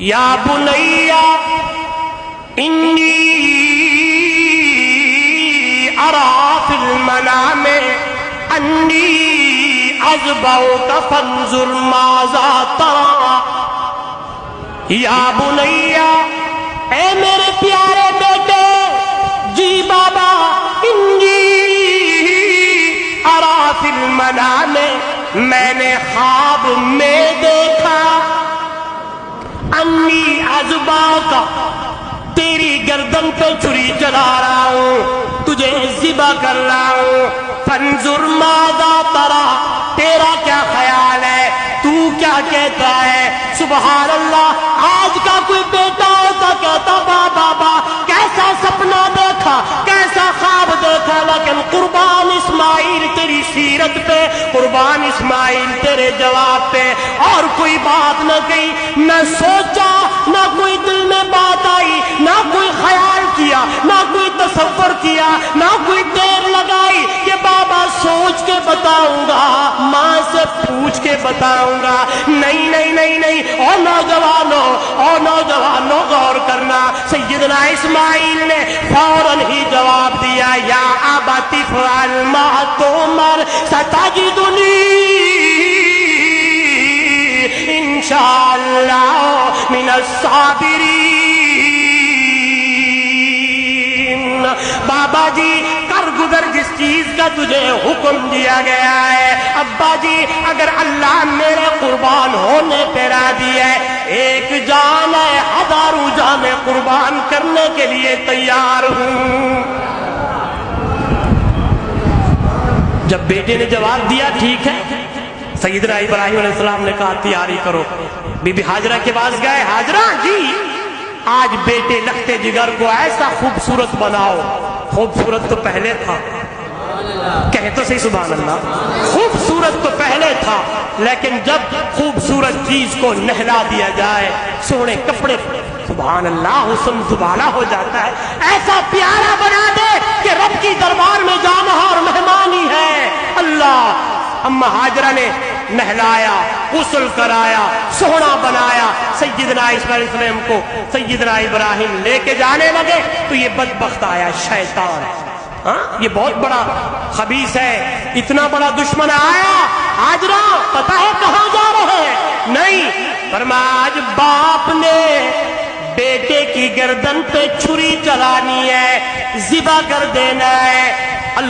یا بنیا انی ارى فی المنام انی اذبحک فانظر ماذا ترى. یا بنیا اے میرے پیارے بیٹے، جی بابا، انی ارى فی المنام، میں نے خواب میں دیکھا، انی اذبحک، تیری گردن پہ چھری چلا رہا ہوں، تجھے ذبح کر رہا ہوں، فانظر ماذا ترى، تیرا کیا خیال ہے، تو کیا کہتا ہے؟ سبحان اللہ. آج کا کوئی بیٹا ہوتا کہتا بابا کیسا سپنا دیکھا، کیسا خواب دیکھا، لیکن قربان اسماعیل تیری سیرت پہ، قربان اسماعیل تیرے جواب پہ اور کوئی بات نہ کہی، نہ سوچا، نہ کوئی دل میں بات آئی، نہ کوئی خیال کیا، نہ کوئی تصور کیا، نہ کوئی دیر لگائی کہ بابا سوچ کے بتاؤں گا، ماں سے پوچھ کے بتاؤں گا. نہیں نہیں نہیں نہیں، اور نوجوانوں غور کرنا. سیدنا اسماعیل نے فوراً ہی جواب دیا، یا ابت افعل ما تؤمر ستجدنی انشاءاللہ من الصابرین. بابا جی کر گزر جس چیز کا تجھے حکم دیا گیا ہے. ابا جی اگر اللہ میرے قربان ہونے پہ راضی ہے، ایک جان ہے، ہزاروں جانیں قربان کرنے کے لیے تیار ہوں. جب بیٹے نے جواب دیا ٹھیک ہے، سیدنا ابراہیم علیہ السلام نے کہا تیاری کرو. بی بی ہاجرہ کے پاس گئے، ہاجرہ جی آج بیٹے لختے جگر کو ایسا خوبصورت بناؤ. خوبصورت تو پہلے تھا، کہے تو صحیح سبحان اللہ. خوبصورت تو پہلے تھا، لیکن جب خوبصورت چیز کو نہلا دیا جائے، سونے کپڑے، سبحان اللہ، حسن دوبارہ ہو جاتا ہے. ایسا پیارا بنا دے کہ رب کی دربار میں جانا اور مہمانی ہے. اللہ اما ہاجرہ نے نہلایا، غسل کرایا، سونا بنایا. سیدنا اسماعیل علیہ السلام کو سیدنا ابراہیم لے کے جانے لگے تو یہ بدبخت آیا، شیطان. یہ بہت بڑا خبیث ہے، اتنا بڑا دشمن آیا. ہاجرہ پتہ ہے کہاں جا رہے ہیں؟ نہیں، فرمایا آج باپ نے بیٹے کی گردن پہ چھری چلانی ہے، ذبح کر دینا ہے.